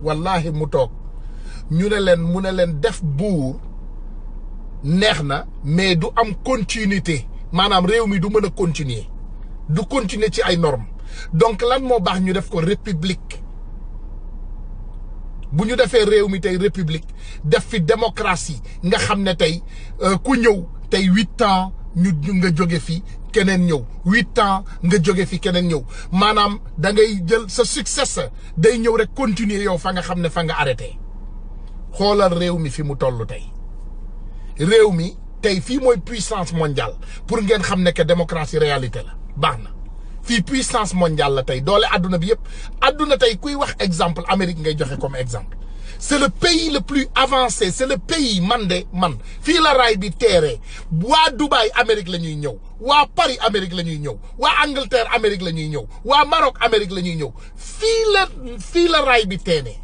wallahi mu toog ñu ne leen mu ne leen def buur neex na mais du am continuité maanaam réew mi du mën a continuer du continuer ci ay normes donc lan moo baax ñu def ko république bu ñu defee réew mi tey république def fi démocratie nga xam ne tey ku ñëw tey 8 ans ñu nga jóge fi keneen ñëw 8 ans nga jóge fi keneen ñëw maanaam da ngay jël sa successeur day ñëw rek continuer yow fa nga xam ne fa nga arrêté xoolal réew mi fi mu toll tey réew mi tey fii mooy puissance mondiale pour ngeen xam ne que démocratie réalité la baax na fii puissance mondiale la tey doole adduna bi yëpp adduna tey kuy wax exemple Amérique ngay joxe comme exemple c'est le pays le plus avancé c'est le pays man fii la raay bi teeree waa Dubaï Amérique la ñuy ñëw waa Paris Amérique la ñuy ñëw waa Angleterre Amérique la ñuy ñëw waa Maroc Amérique la ñuy ñëw fii la raay bi teenee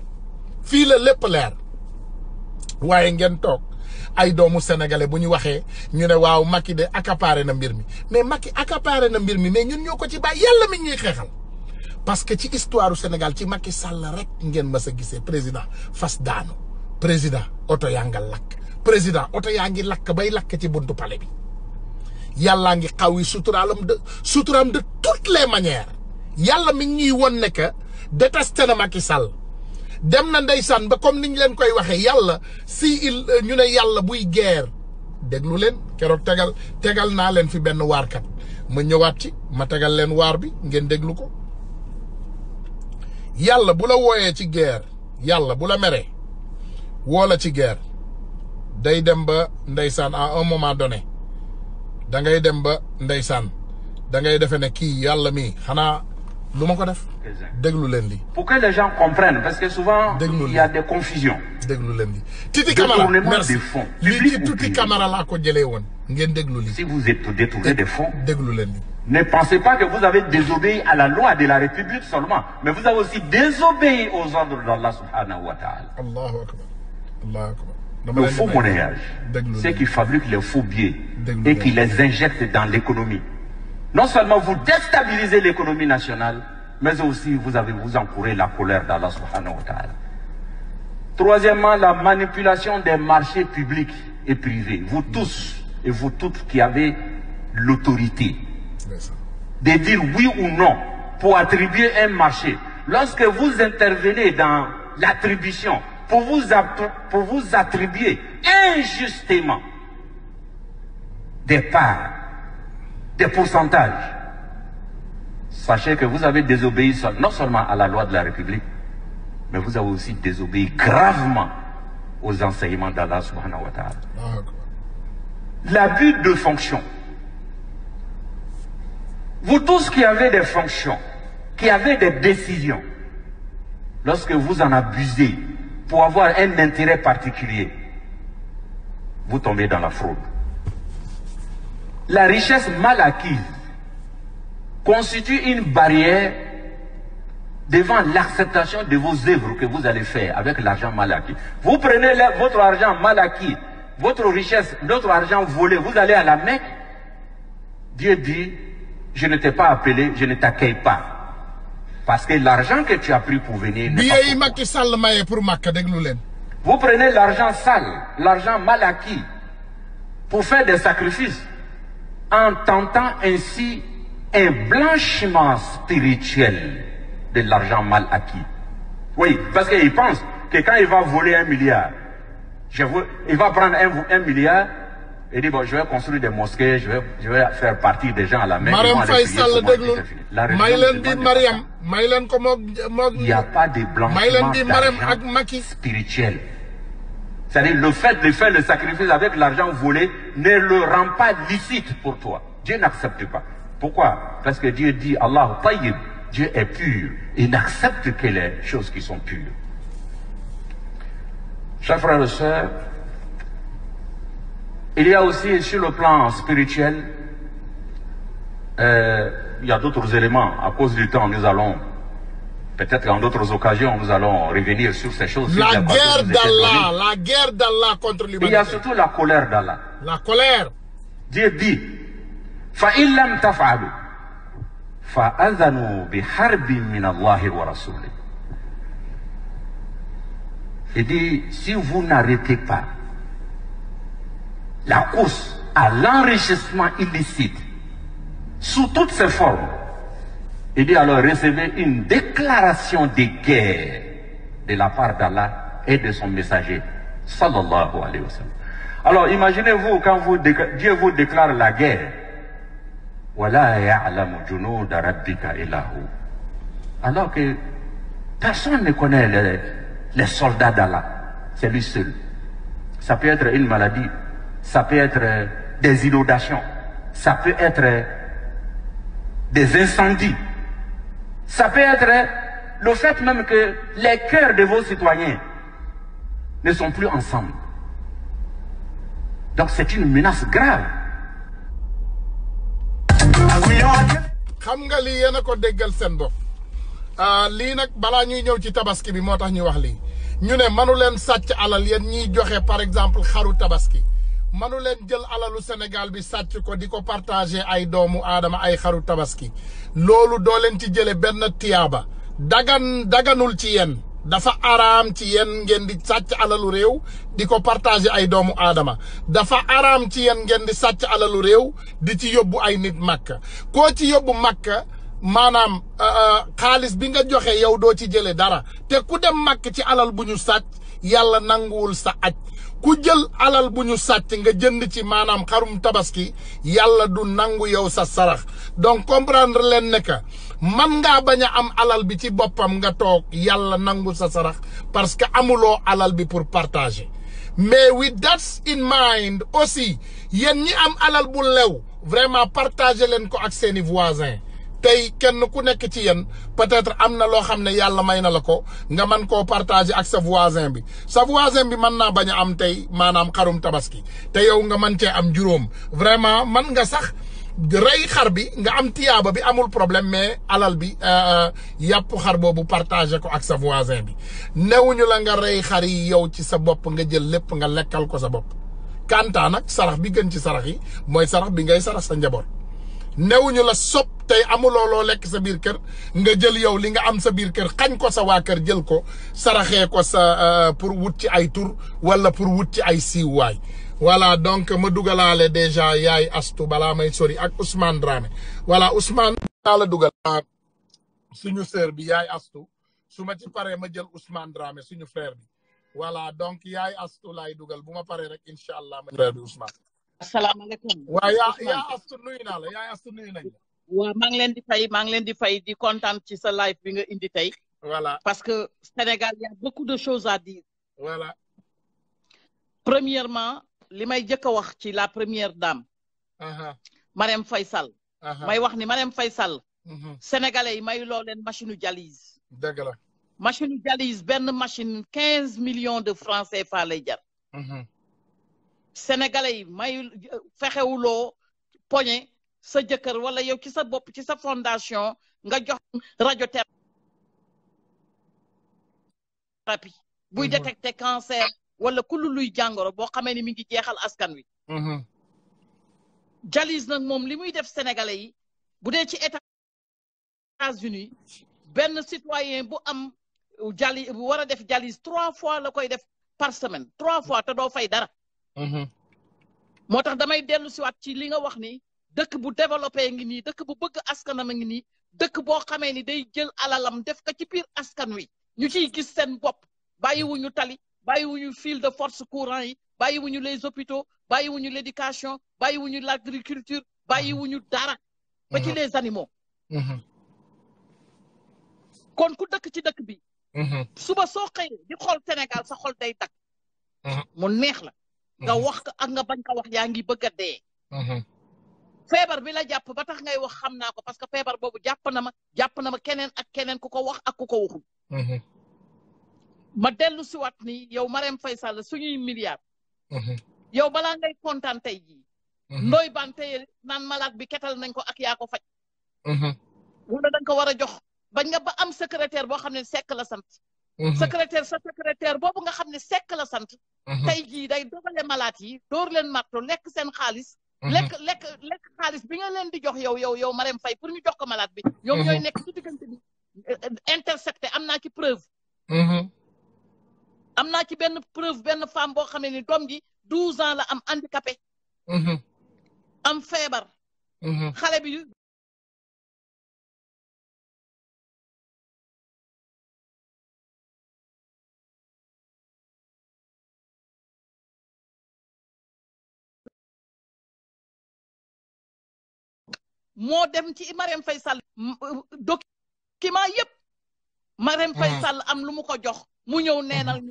fii la lépp leer waaye ngeen toog ay doomu sénégalais bu ñu waxee ñu ne waaw Macky de accaparé na mbir mi mais Macky accaparé na mbir mi mais ñun ñoo ko ci bàyyi yàlla mi ñuy xeexal parce que ci histoire du Sénégal ci Macky Sall rek ngeen mës a gisee président fas daanu président oto yaa nga lakk président oto yaa ngi lakk bay lakk ci buntu palais bi yàllaa ngi xaw yi suturaam de toutes les manières yàlla mi ñuy won ne que détesté na Macky Sall dem na ndeysaan ba comme niñ leen koy waxee yàlla ñu ne yàlla buy guerre déglu leen keroog tegal naa leen fi benn waarkat ma ñëwaat ci ma tegal leen waar bi ngeen déglu ko yàlla bu la wooyee ci guerre yàlla bu la meree woo la ci guerre day dem ba ndeysaan à un moment donné da ngay dem ba ndeysaan da ngay defe ne kii yàlla mi xanaa lu ma ko def déglu leen li pour que les gens comprennent parce que souvent il y a des confusions déglu leen li Titi Camara merci lii ci Titi Camara laa ko jëlee woon ngeen déglu li si vous êtes détourné des fonds déglu leen li ne pensez pas que vous avez désobéi à la loi de la République seulement mais vous avez aussi désobéi aux ordres d'Allah subhanahu wa ta'ala. Allahu akbar Allahu akbar. Le faux monnayage, ceux qui fabriquent les faux billets et qui les injectent dans l'économie. Non seulement vous déstabilisez l'économie nationale, mais aussi vous encourez la colère d'Allah subhanahu wa ta'ala. Troisièmement, la manipulation des marchés publics et privés. Vous tous et vous toutes qui avez l'autorité de dire oui ou non pour attribuer un marché. Lorsque vous intervenez dans l'attribution pour vous attribuer injustement des parts, des pourcentages, sachez que vous avez désobéi non seulement à la loi de la République, mais vous avez aussi désobéi gravement aux enseignements d'Allah subhanahu wa ta'ala. L'abus de fonction. Vous tous qui avez des fonctions, qui avez des décisions, lorsque vous en abusez pour avoir un intérêt particulier, vous tombez dans la fraude. La richesse mal acquise constitue une barrière devant l'acceptation de vos œuvres que vous allez faire avec l'argent mal acquis. Vous prenez votre argent mal acquis, votre richesse, notre argent volé, vous allez à la Mecque. Dieu dit, je ne t'ai pas appelé, je ne t'accueille pas. Parce que l'argent que tu as pris pour venir n'est pas vous prenez l'argent sale, l'argent mal acquis, pour faire des sacrifices, en tentant ainsi un blanchiment spirituel de l'argent mal acquis. Oui, parce qu'il pense que quand il va voler 1 milliard, il va prendre 1 milliard et dit bon, je vais construire des mosquées, je vais faire partir des gens à la Mecque. Il n'y a pas de blanchiment d'argent spirituel. C'est-à-dire le fait de faire le sacrifice avec l'argent volé ne le rend pas licite pour toi. Dieu n'accepte pas. Pourquoi? Parce que Dieu dit Allah tayyib, Dieu est pur. Il n'accepte que les choses qui sont pures. Chers frères et sœurs, il y a aussi sur le plan spirituel, il y a d'autres éléments. À cause du temps, nous allons, peut-être en d'autres occasions, nous allons revenir sur ces choses. La guerre d'Allah contre l'humanité. Il y a surtout la colère d'Allah. La colère. Dieu dit, فَإِن لَمْ تَفْعَلُوا فَأَذَنُوا بِحَرْبٍ مِّنَ اللَّهِ وَرَسُولِهِ. Il dit, si vous n'arrêtez pas la course à l'enrichissement illicite sous toutes ses formes, il dit alors recevez une déclaration de guerre de la part d'Allah et de son messager, sallallahu alayhi wa sallam. Alors imaginez-vous quand Dieu vous déclare la guerre, wala ya'lamu junuda rabbika illa hu. Alors que personne ne connaît les soldats d'Allah, c'est lui seul. Ça peut être une maladie, ça peut être des inondations, ça peut être des incendies, ça peut être le fait même que les cœurs de vos citoyens ne sont plus ensemble. Donc c'est une menace grave. xam nga lii yéen a ko déggal seen bopp lii nag balaa ñuy ñëw ci tabaski bi moo tax ñu wax lii ñu ne manu leen sàcc alal yéen ñiy joxe par exemple xaru tabaski manu leen jël alalu Sénégal bi sàcc ko di ko partager ay doomu aadama ay xaru tabaski loolu doo leen ci jële benn tiyaaba daganul ci yéen dafa araam ci yéen ngeen di sàcc alalu réew di ko partager ay doomu aadama dafa araam ci yéen ngeen di sàcc alalu réew di ci yóbbu ay nit Makka koo ci yóbbu Makka maanaam xaalis bi nga joxe yow doo ci jële dara te ku dem Makka ci alal bu ñu sàcc yàlla nanguwul sa aj ku jël alal bu ñu sàcc nga jënd ci maanaam xarum tabaski yàlla du nangu yow sa sarax donc comprendre leen ne que man ngaa bañ a am alal bi ci boppam nga toog yàlla nangu sa sarax parce que amuloo alal bi pour partager mais with that in mind aussi yéen ñi am alal bu lew vraiment partager leen ko ak seeni voisins tey kenn ku nekk ci yéen peut-être am na loo xam ne yàlla may na la ko nga mën koo partager ak sa voisin bi mën naa bañ a am tey maanaam xarum tabaski te yow nga mën cee am juróom vraiment man nga sax rey xar bi nga am tiyaaba bi amul problème mais alal bi yàpp xar boobu partager ko ak sa voisin bi newuñu la nga rey xar yi yow ci sa bopp nga jël lépp nga lekkal ko sa bopp kanta nag sarax bi gën ci sarax yi mooy sarax bi ngay sarax sa njaboot newuñu la sob tey amuloo loo lekk sa biir kër nga jël yow li nga am sa biir kër xañ ko sa waa kër jël ko saraxee ko sa pour wut ci ay tur wala pour wut ci ay siiwaay voilà donc ma dugalaale déjà yaay astu balaa may sori ak Ousmane Dramé voilà Ousmane daa la dugal suñu sœur bi yaay astu su ma ci paree ma jël Ousmane Dramé suñu frère bi voilà donc yaay astu laay dugal bu ma paree rek incha allah ma frère bi Ousmane. asalaamaaleykum. waaw yaa astu nuyu naa la yaay astu nuyu nañ la. waaw maa ngi leen di fay di kontaan ci sa live bi nga indi tey. voilà parce que Sénégal y a beaucoup de choses à dire. voilà. premièrement li may jëkk a wax ci la première dame. Marème Faye Sall. may wax ni Marème Faye Sall. sénégalais yi may loo leen machine u dialyse. dëgg la. machine u dialyse benn machine 15 millions de francs CFA lay jar. sénégalais yi may fexewuloo poñe sa jëkkër wala yow ci sa bopp ci sa fondation nga jox radiothérapie buy détecter cancer wala kullu luy jàngoro boo xamee ni mi ngi jeexal askan wi. dialyse nag moom li muy def sénégalais yi bu dee ci États-Unis benn citoyen bu am dialyse bu war a def dialyse 3 fois la koy def par semaine 3 fois te doo fay dara. moo tax damay dellu siwaat ci li nga wax ni dëkk bu développé ngi nii dëkk bu bëgg askanam a ngi nii dëkk boo xamee ni day jël alalam def ko ci biir askan wi ñu ciy gis seen bopp bàyyiwuñu tali bàyyiwuñu fil de force courant yi bàyyiwuñu les hôpitaux bàyyiwuñu l'éducation bàyyiwuñu l'agriculture bàyyiwuñu dara ba ci les animaux kon ku dëkk ci dëkk bi suba soo xëyee di xool Sénégal sa xol day dakk mu neex la nga wax ko ak nga bañ ko wax yaa ngi bëgg a dee feebar bi la jàpp ba tax ngay wax xam naa ko parce que feebar boobu jàpp na ma keneen ak keneen ku ko wax ak ku ko waxul ma dellu si waat ni yow Marème Faye Sall suñuy milliards yow balaa ngay kontaan tey jii ndooy bante naan malade bi ketal nañ ko ak yaa ko faj wala dañ ko war a jox bañ nga ba am secrétaire boo xam ne sekk la sant secrétaire boobu nga xam ne sekk la sant tey jii day dogale malade yi door leen marto lekk seen xaalis lekk xaalis bi nga leen di jox yow Marème Faye pour ñu jox ko malade bi ñoom ñooy nekk ci diggante bi intercepté am naa ci preuve am naa ci benn preuve benn femme boo xam ne ni doom ji 12 ans la am handicapé. am feebar. xale bi. moo dem ci Marème Faye Sall document yëpp Marème Faye Sall am lu mu ko jox mu ñëw neenal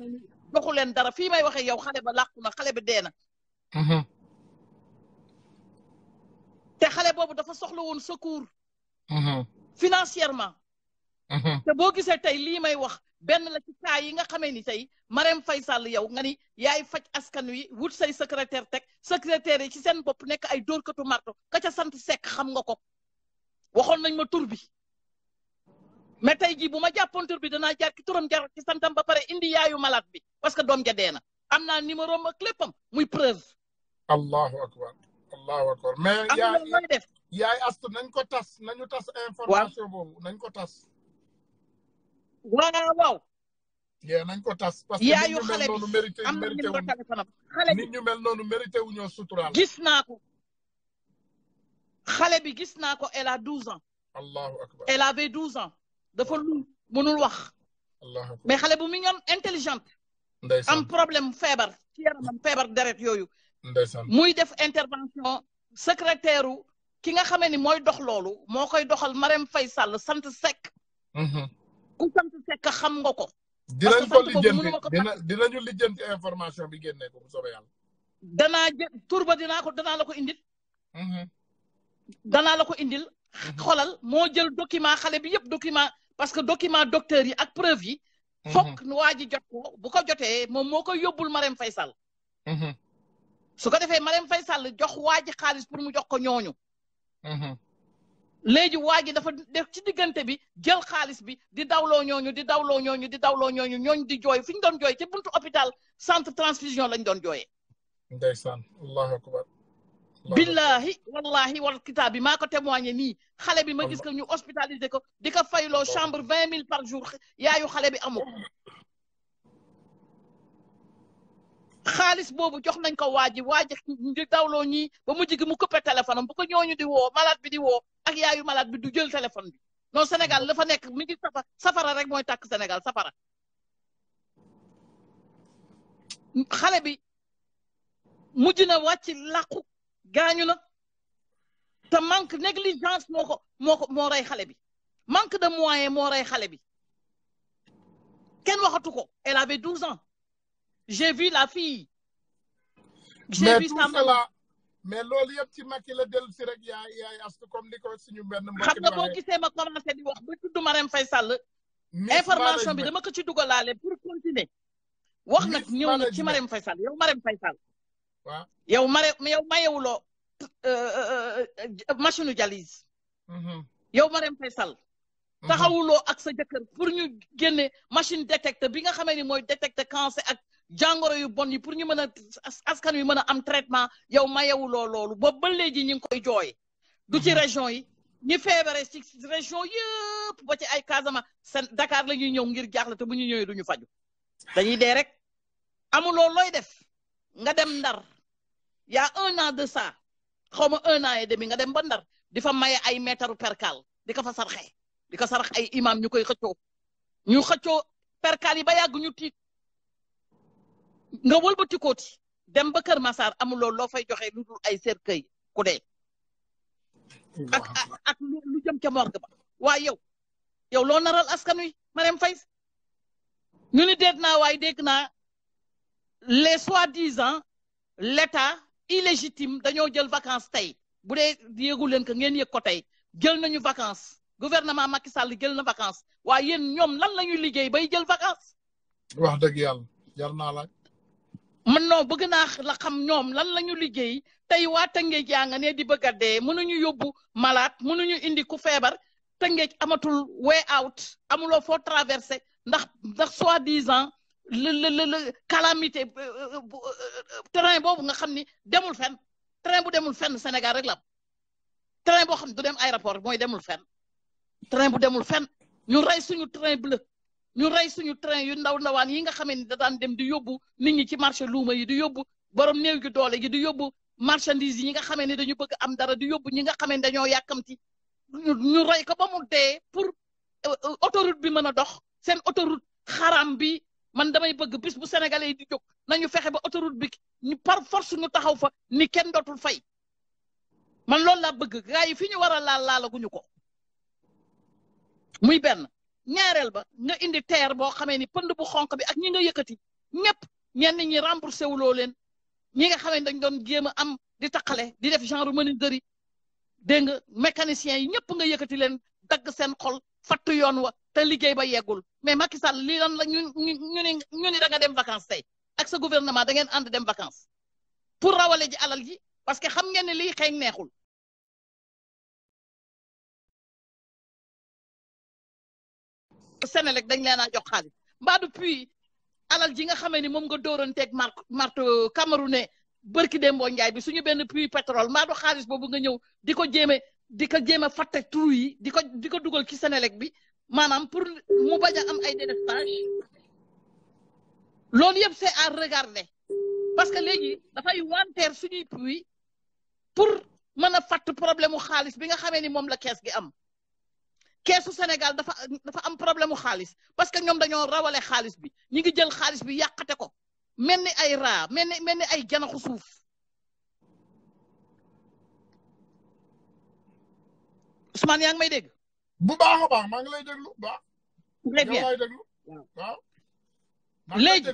joxu leen dara fii may waxee yow xale ba làqu na xale bi dee na te xale boobu dafa soxla woon secours financièrement te boo gisee tey lii may wax benn la ci cas yi nga xamee ni tey Marème Faye Sall yow nga ni yaay faj askan wi wut say secrétaire teg secrétaire yi ci seen bopp nekk ay dóorkatu marto ka ca sant Seck xam nga ko waxoon nañ ma tur bi mais tey jii bu ma jàppoon tur bi danaa jaar ci turam jaar ci santam ba pare indi yaayu malade bi parce que doom ja dee na am naa numéro am ak léppam muy preuve. allahu akbar allahu akbar mais looy def yaay astu nañ ko tas nañu tas information boobu nañ ko tas. waaw. yee nañ ko tas. parce que yaayu nit ñu mel noonu mérité am na numéro téléphone am xale bi nit ñu mel noonu mérité wu ñoo suturaal. gis naa ko xale bi gis naa ko elle a 12 ans. allahu akbar elle avait 12 ans. dafa lu mënul wax. allahu akbar mais xale bu mi ngi intelligente. ndeysaan am problème feebar ci yaramam feebar deret yooyu. ndeysaan muy def intervention secrétaire ki nga xamee ni mooy dox loolu moo koy doxal Marème Faye Sall sant Seck. ku sant Seck xam nga ko. dinañ ko lijjanti dinañu lijjanti information bi génnee ko bu soobee yàlla. danaa tur ba danaa la ko indil. danaa la ko indil. xolal moo jël document xale bi yëpp document parce que document docteur yi ak preuve yi. fokk waa ji jot ko bu ko jotee moom moo koy yóbbul Marème Faye Sall. su ko defee Marème Faye Sall jox waa ji xaalis pour mu jox ko ñooñu. léegi waa ji dafa def ci diggante bi jël xaalis bi di dawloo ñooñu di dawloo ñooñu di dawloo ñooñu ñooñu di jooy fi ñu doon jooy ci buntu hôpital centre transfusion lañ doon jooyee. ndeysaan allahu akbar. billahi wallahi wal kitaab bi maa ko témoigné nii xale bi ma gis ko ñu hospitalisé ko di ko fayloo chambre 20 000 par jour yaayu xale bi amu ko. xaalis boobu jox nañ ko waa ji di dawloo ñii ba mujj gi mu coupé téléphone am bu ko ñooñu di woo malade bi di woo ak yaayu malade bi du jël téléphone bi non Sénégal la fa nekk mi ngi safara rek mooy tàkk Sénégal safara. xale bi mujj na wàcc làqu gaañu na te manque négligence moo rey xale bi manque de moyen moo rey xale bi kenn waxatu ko elle avait 12 ans. J'ai vu la fille. J'ai vu sa maman. Mais loolu yëpp ci Macky la dellu si rek yaay astu comme ni ko suñu benn mbokk xam nga boo gisee ma commencé di wax ba tudd Marème Faye Sall. information bi dama ko ci dugalaale pour continuer. wax nag ñëw na ci Marème Faye Sall yow Marème Faye Sall. waaw yow mayewuloo machine dialyse. yow Marème Faye Sall. taxawuloo ak sa jëkkër pour ñu génne machine détecte bi nga xamee ni mooy détecte cancer ak jàngoro yu bon yi pour ñu mën a askan wi mën a am traitement yow mayewuloo loolu boobu ba léegi ñu ngi koy jooy. du ci région yi ñi feebare ci région yëpp ba ci ay Casamance seen Dakar la ñuy ñëw ngir jaaxle te bu ñu ñëwee du ñu faju dañuy dee rek amuloo looy def nga dem Ndar y a 1 an de ça xaw ma 1 an et demi nga dem ba Ndar di fa maye ay meetaru percal di ko fa sarxe di ko sarax ay imam ñu koy xëccoo ñu xëccoo percal yi ba yàgg ñu tiit nga wëlbati kooti dem ba Kër Massar amuloo loo fay joxe lu dul ay cercueil ku dee ak lu jëm ca morgue ba waaye yow loo naral askan wi Marème Faye ñu ni dégg naa waaye dégg naa les soi-disant l'état illégitime dañoo jël vacances tey bu dee yëgu leen ko ngeen yëg ko tey jël nañu vacances gouvernement Macky Sall jël na vacances waaye yéen ñoom lan la ñuy liggéey bay jël vacances. wax dëgg yàlla jar naa laaj. man non bëgg naa la xam ñoom lan la ñu liggéey tey waa Tëngéej yaa nga ne di bëgg a dee mënuñu yóbbu malade mënuñu indi ku feebar Tëngéej amatul way out amuloo foo traversé ndax soi-disant le calamité train boobu nga xam ni demul fenn train bu demul fenn Sénégal rek la am train boo xam ne du dem aéroport mooy demul fenn. train bu demul fenn ñu rey suñu train bleu ñu rey suñu train yu ndaw ndawaan yi nga xamee ni da daan dem di yóbbu nit ñi ci marché luuma yi di yóbbu borom néew gi doole gi di yóbbu marchandise yi nga xamee ni dañu bëgg am dara di yóbbu ñi nga xamee ni dañoo yàkkamti ñu rey ko ba mu dee pour autoroute bi mën a dox seen autoroute xaram bi man damay bëgg bis bu sénégalais yi di jóg nañu fexe ba autoroute bi ñu par force ñu taxaw fa ni kenn dootul fay man loolu laa bëgg gars yi fi ñu war a laalaguñu ko muy benn ñaareel ba nga indi terre boo xamee ni pënd bu xonq bi ak ñi nga yëkkati ñëpp ñenn ñi remboursé wuloo leen ñi nga xamee dañ doon jéem a am di taqale di def genre menuiserie dégg nga mécanicien yi ñëpp nga yëkkati leen dagg seen xol fattu yoon wa te liggéey ba yeggul mais Macky Sall lii lan la ñu ni da nga dem vacances tey ak sa gouvernement da ngeen ànd dem vacances pour rawale ji alal ji parce que xam ngeen ne lii xeeñ neexul Sénélec dañ leen a jox xaalis mbaadu puis alal ji nga xamee ni moom nga dóoranteeg marto Camerounais bërki Dembo Njaay bi suñu benn puits pétrole mbaadu xaalis boobu nga ñëw di ko jéeme fàtte trou yi di ko dugal ci Sénélec bi maanaam pour mu bañ a am ay délestage loolu yëpp c'est à regarder parce que léegi dafay wanteer suñuy puits pour mën a fàtt problème mu xaalis bi nga xamee ni moom la kees gi am keesu Sénégal dafa am problème mu xaalis parce que ñoom dañoo rawale xaalis bi ñi ngi jël xaalis bi yàqate ko mel ni ay raa mel ni ay janaxu suuf Ousmane yaa ngi may dégg. bu baax a baax maa ngi lay déglu bu baax. très bien lay déglu waaw. léegi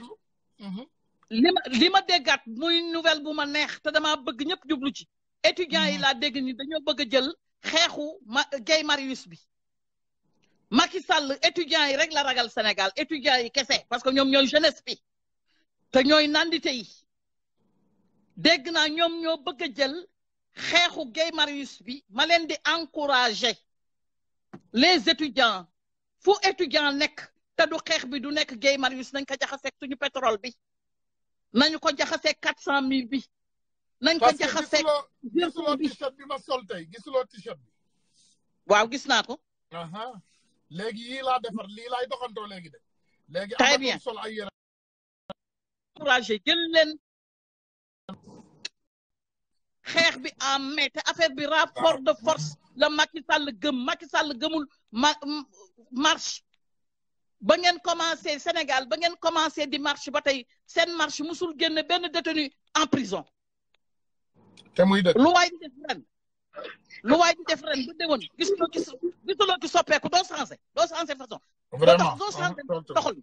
li ma déggaat muy nouvelle bu ma neex te damaa bëgg ñëpp jublu ci. étudiants yi laa dégg ni dañoo bëgg a jël xeexu Guy Marius bi. Macky Sall étudiants yi rek la ragal Sénégal étudiants yi kese parce que ñoom ñooy jeunesse bi te ñooy nandite yi dégg naa ñoom ñoo bëgg a jël xeexu Guy Marius bi ma leen di encourager les étudiants fu étudiant nekk te du xeex bi du nekk Guy Marius nañ ko jaxaseeg suñu pétrole bi nañu ko jaxaseeg 400 000 bi nañ ko jaxaseeg gisuloo t-shirt bi ma sol tey gisuloo t-shirt bi waaw gis naa ko léegi yii laa defar lii laay doxantoo léegi de léegi très bien sol ay yére encouragé jël leen xeex bi en mai te affaire bi rapport de force la Macky Sall gëm Macky Sall gëmul marche ba ngeen commencé Sénégal ba ngeen commencé di marche ba tey seen marche musul génne benn détenu en prison te muy dëgg lu waay di def ren bu déwoon gisuloo ci soppeeku doo changé façon vraiment doo changé doxal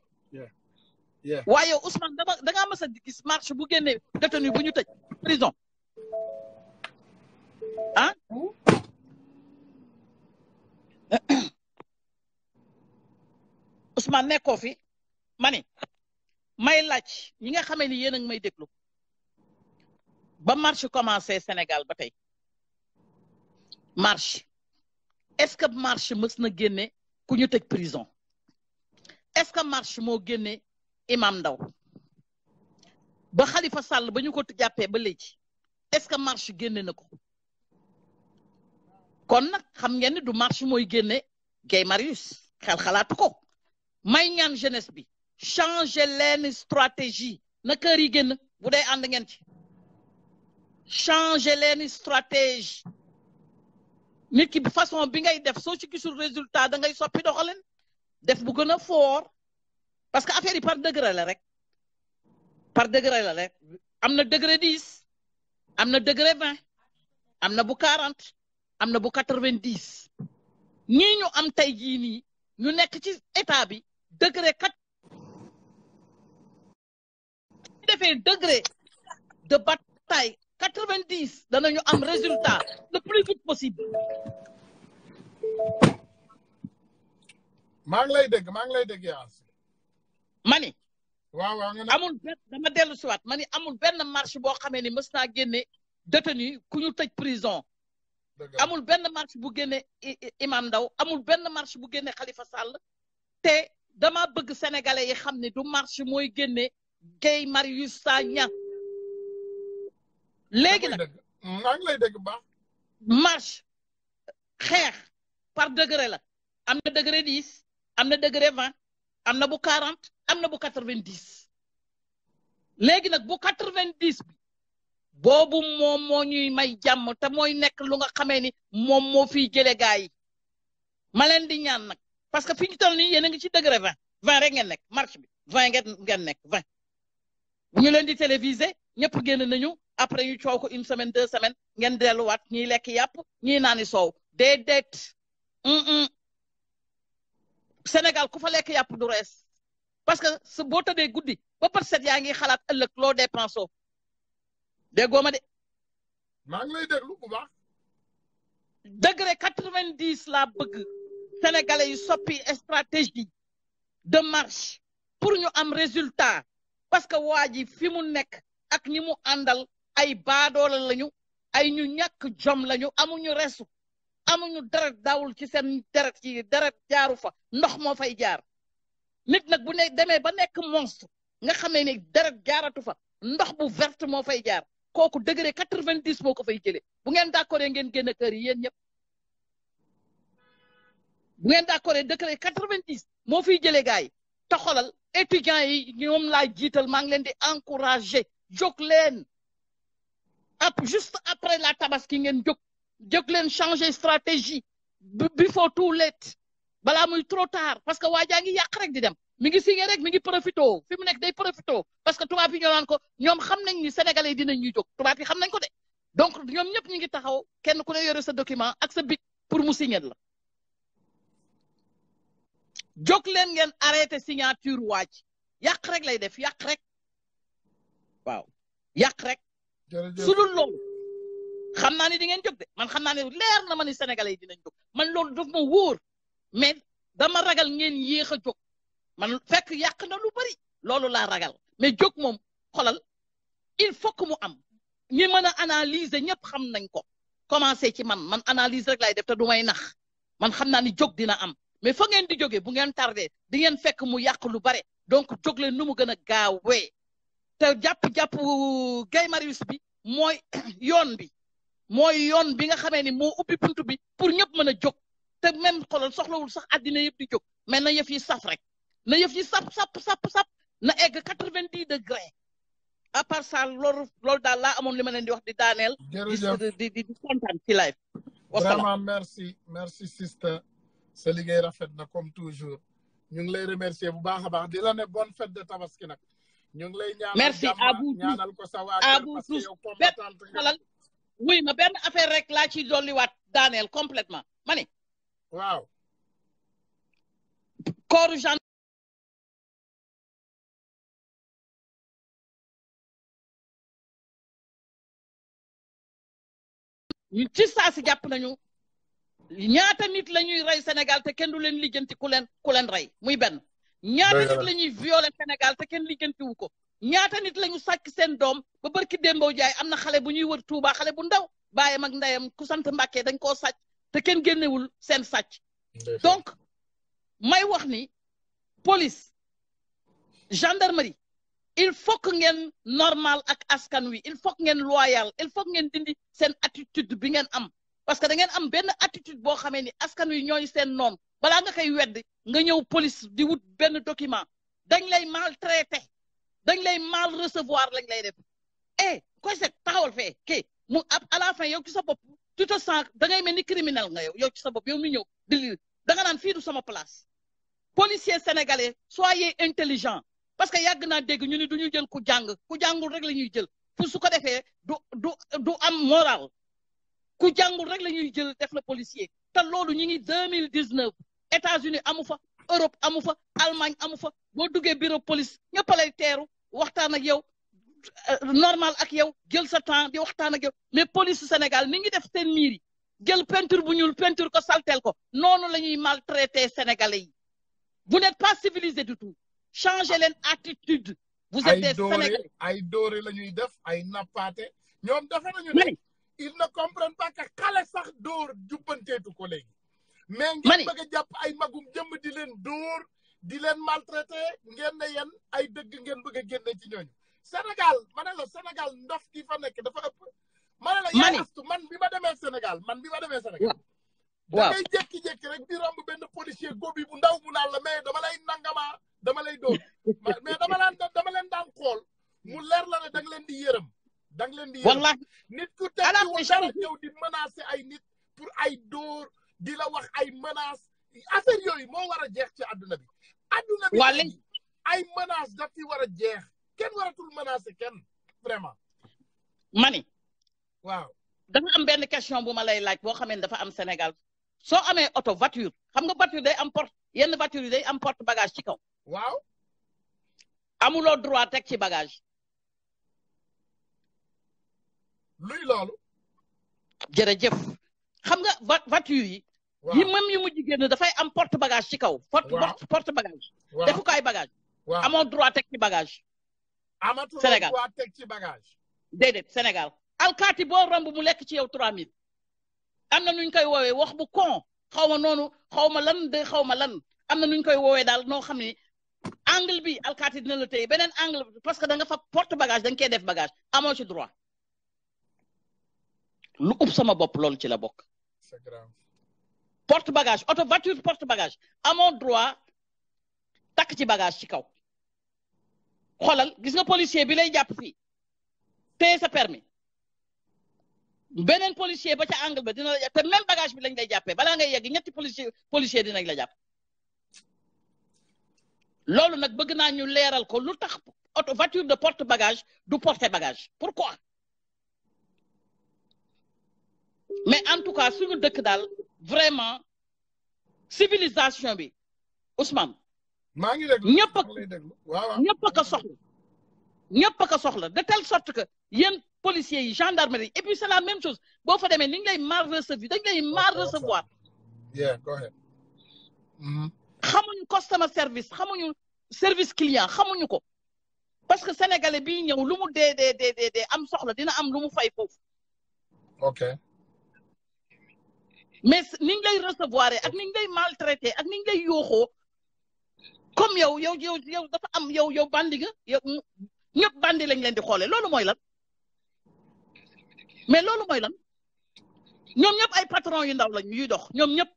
waaye Ousmane da ngaa mës a gis marche bu génne détenu bu ñu tëj prison ah Ousmane nekkoo fi may laaj ñi nga xamee ni yéen a ngi may déglu ba marche commencé Sénégal ba tey marche est-ce que marche mës na génne ku ñu tëj prison est-ce que marche moo génne Imam Ndaw ba Khalifa Sall ba ñu ko jàppee ba léegi est-ce que marche génne na ko kon nag xam ngeen ni du marche mooy génne Guy Marius xalaatu ko may ñaan jeunesse bi changer leen stratégie na kër yi génn bu dee ànd ngeen ci changer leen stratégie nit ki façon bi ngay def soo ci gisul résultat da ngay soppi doxalin def bu gën a fort parce que affaire yi par degré la rek am na degré 10 am na degré 20 am na bu 40 am na bu 90 ñii ñu am tey jii nii ñu nekk ci état bi degré 4 defee degré de bataille 90 danañu am résultat le plus vite possible. maa ngi lay dégg yaa mani waaw amul benn dama dellu si waat mani amul benn marche boo xamee ni mës naa génne détenu ku ñu tëj prison amul benn marche bu génne Imam Ndaw amul benn marche bu génne Khalifa Sall te dama bëgg sénégalais yi xam ne du marche mooy génne Guy Marius Sagna léegi nag maa ngi lay dégg baax marche xeex par degré la am na degré 10 am na degré 20 am na bu 40 am na bu 90 léegi nag bu 90 bi boobu moom moo ñuy may jàmm te mooy nekk lu nga xamee ni moom moo fiy jëlee gaa yi ma leen di ñaan nag parce que fi ñu toll nii yéen a ngi ci degré 20 rek ngeen nekk marche bi 20 ngeen nekk 20 bu ñu leen di téléviser ñëpp génn nañu après ñu coow ko une semaine 2 semaines ngeen delluwaat ñiy lekk yàpp ñii naani soow déedéet Sénégal ku fa lekk yàpp du rees parce que su boo tëddee guddi ba par set yaa ngi xalaat ëllëg loo dépensé déggoo ma de. maa ngi lay déglu bu baax. degré 90 laa bëgg sénégalais yi soppi stratégie de marche pour ñu am résultat parce que waa ji fi mu nekk ak ñi mu àndal ay baadoola lañu ay ñu ñàkk jom lañu amuñu resu amuñu deret daawul ci seen deret yi deret jaaru fa ndox moo fay jaar nit nag bu ne demee ba nekk monstre nga xamee ni deret jaaratu fa ndox bu verte moo fay jaar kooku degré 90 moo ko fay jëlee bu ngeen d'accord ngeen génn kër yi yéen ñëpp bu ngeen d'accord degré 90 moo fiy jëlee gars yi te xolal étudiants yi ñoom laa jiital maa ngi leen di encourager jóg leen juste après la tabaski ngeen jóg leen changer stratégie before too late balaa muy trop tard parce que waa jaa ngi yàq rek di dem mi ngi signé rek mi ngi profito fi mu nekk day profito parce que tubaab yi ñoo naan ko ñoom xam nañ ni sénégalais yi dinañ ñuy jóg tubaab yi xam nañ ko de donc ñoom ñëpp ñu ngi taxaw kenn ku ne yore sa document ak sa bic pour mu signer la jóg leen ngeen arrêté signature waaj yàq rek lay def yàq rek waaw yàq rek su dul loolu xam naa ni di ngeen jóg de man xam naa ne leer na ma ni sénégalais yi dinañ jóg man loolu daf ma wóor mais dama ragal ngeen yéex a jóg man fekk yàq na lu bari loolu laa ragal mais jóg moom xolal il faut que mu am ñi mën a analyser ñëpp xam nañ ko commencé ci man analyse rek lay def te du may nax man xam naa ni jóg dina am mais fa ngeen di jógee bu ngeen tardé di ngeen fekk mu yàq lu bare donc jóg leen nu mu gën a gaawee te jàpp Guy Marius bi mooy yoon bi nga xamee ni moo ubbi buntu bi pour ñëpp mën a jóg te même xolal soxlawul sax àddina yëpp di jóg mais na yëf yi saf rek na yëf yi sap na egg 90 degrés à part ça loolu daal laa amoon li ma leen di wax di daaneel. di kontaan ci live. vraiment merci sister sa liggéey rafet na comme toujours ñu ngi lay remercier bu baax a baax di la ne bonne fête de tabaski nag ñu ngi lay ñaanal merci à vous ñaanal ko sa waa kër parce que yow combattante nga. oui ma benn affaire rek laa ci dolliwaat daaneel complètement ma ne. waaw. corps gendarme ci saa si jàpp nañu ñaata nit la ñuy rey Sénégal te kenn du leen lijjanti ku leen rey muy benn. ñaata nit la ñuy violer Sénégal te kenn lijjantiwu ko. ñaata nit la ñu sàcc seen doom ba barki Dembo Jaay am na xale bu ñuy wër Touba xale bu ndaw baayam ak ndeyam ku sant Mbàkke dañ koo sàcc te kenn génnewul seen sàcc. donc may wax ni police gendarmerie il faut que ngeen normal ak askan wi il faut que ngeen loyal il faut que ngeen dindi seen attitude bi ngeen am parce que da ngeen am benn attitude boo xamee ni askan wi ñooy seen noon balaa nga koy wedd nga ñëw police di wut benn document dañ lay maltraité dañ lay mal recevoir lañ lay def koy set taxawal fee kii mu à la fin yow ci sa bopp tu te sens da ngay mel ni criminel nga yow ci sa bopp yow mi ñëw di li da nga naan fii du sama place policier sénégalais soyez intelligent parce que yàgg naa dégg ñu ni du ñu jël ku jàngul rek la ñuy jël pour su ko defee du am moral ku jàngul rek la ñuy jël def la policier te loolu ñu ngi 2019 États-Unis amu fa Europe amu fa Allemagne amu fa boo duggee bureau police ñëpp a lay teeru waxtaan ak yow normal ak yow jël sa temps di waxtaan ak yow mais police Sénégal ni ngi def seen miir yi jël peinture bu ñuul peinture ko saltel ko noonu la ñuy maltraité sénégalais yi vous n'êtes pas civilisé du tout changez leen attitude vous êtes des sénégalais ay dóore la ñuy def ay nappaate ñoom dafa nañu ne ils ne comprennent pas que xale sax dóor jubbanteetu ko léegi mais ngeen bëgg a jàpp ay magum jëmm di leen dóor di leen maltraité ngeen ne yéen ay dëgg ngeen bëgg a génne ci ñooñu Sénégal ma ne la Sénégal ndof gi fa nekk dafa ëpp ma ne la yaa astu man bi ma demee Sénégal da ngay jékki-jékki rek di romb benn policier gobi bu ndaw mu naan la mais dama lay nangama dama lay dóor mais dama leen daan xool mu leer la ne da nga leen di yërëm da nga leen di yërëm wallahi nit ku tekkiwul dara ñëw di menacer ay nit pour ay dóor di la wax ay menaces affaire yooyu moo war a jeex ci àdduna bi àdduna bi ay menaces daf fi war a jeex kenn waratul menacer kenn vraiment mani waaw dafa am benn question bu ma lay laaj boo xamee ne dafa am Sénégal soo amee oto voiture xam nga voiture day am yenn voiture yi day am porte bagage ci kaw waaw amuloo droit teg ci bagage luy loolu jërëjëf xam nga voiture yi yi même yu mujj génn dafay am porte bagage ci kaw porte bagage defukaay bagage amoo droit teg ci bagage amatul Sénégal droit teg ci bagage déedéet Sénégal alkaati boo romb mu lekk ci yow 3000 am na nuñ koy woowee wax bu con xaw ma noonu xaw ma lan de xaw ma lan am na nuñ koy woowee daal noo xam ni angle bi alkaati dina la téye beneen angle parce que da nga fa porte bagage da nga koy def bagage amoo ci droit lu ub sama bopp loolu ci la bokk c'est grave porte bagage auto voiture porte bagage amoo droit takk ci bagage ci kaw xoolal gis nga policier bi lay jàpp fii téye sa permis beneen policier ba ca angle ba dina la jàpp te même bagage bi lañ lay jàppee balaa ngay yegg ñetti policier dinañ la jàpp loolu nag bëgg naa ñu leeral ko lu tax auto voiture de porte bagage du porter bagage pourquoi mais en tout cas suñu dëkk daal vraiment civilisation bi Ousmane maa ngi déglu ñëpp ñëpp a ko soxla ñëpp a ko soxla de telle sorte que yéen policiers yi gendarmerie et puis c'est la même chose boo fa demee ni ñu lay mal recevoir dañ lay mal recevoir yeah go ahead xamuñu customer service xamuñu service client xamuñu ko parce que sénégalais bii ñëw lu mu dee am soxla dina am lu mu fay foofu ok mais ni ñu lay recevoir ak ni ñu lay maltraité ak ni ñu lay yooxoo comme yow dafa am yow bandi nga yow ñëpp bandi lañ leen di xoolee loolu mooy lan mais loolu mooy lan ñoom ñëpp ay patron yu ndaw lañ yuy dox ñoom ñëpp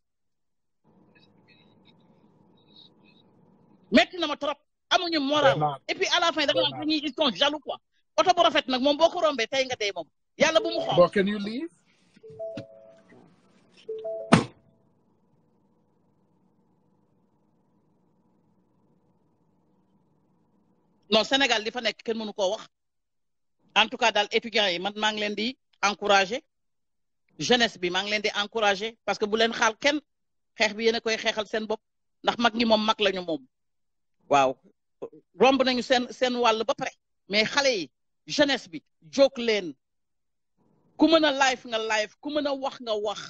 metti na ma trop amuñu moral et puis à la fin da nga naan dañuy ils sont jaloux quoi oto bu rafet nag moom boo ko rombee tey nga dee moom yàlla bu mu xool. Can you leave? non Sénégal li fa nekk kenn mënu koo wax en tout cas daal étudiants yi man maa ngi leen di encourager jeunesse bi maa ngi leen di encourager parce que bu leen xaal kenn xeex bi yéen a koy xeexal seen bopp ndax mag ñi moom mag lañu moom waaw romb nañu seen wàll ba pare mais xale yi jeunesse bi jóg leen ku mën a live nga live ku mën a wax nga wax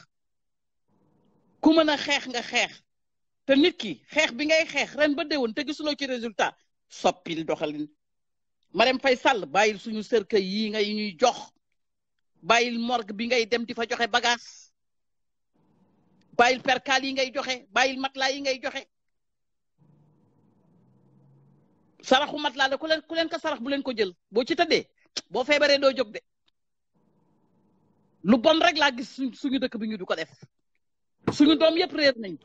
ku mën a xeex nga xeex te nit ki xeex bi ngay xeex ren ba déwén te gisuloo ci résultat soppil doxalin Marème Faye Sall bàyyil suñu cercueil yi ngay ñuy jox bàyyil morgue bi ngay dem di fa joxe bagage bàyyil percal yi ngay joxe bàyyil matelas yi ngay joxe saraxu matelas la ku leen ko sarax bu leen ko jël boo ci tëddee boo feebaree doo jóg de lu bon rek laa gis suñu dëkk bi ñu du ko def suñu doom yëpp réer nañ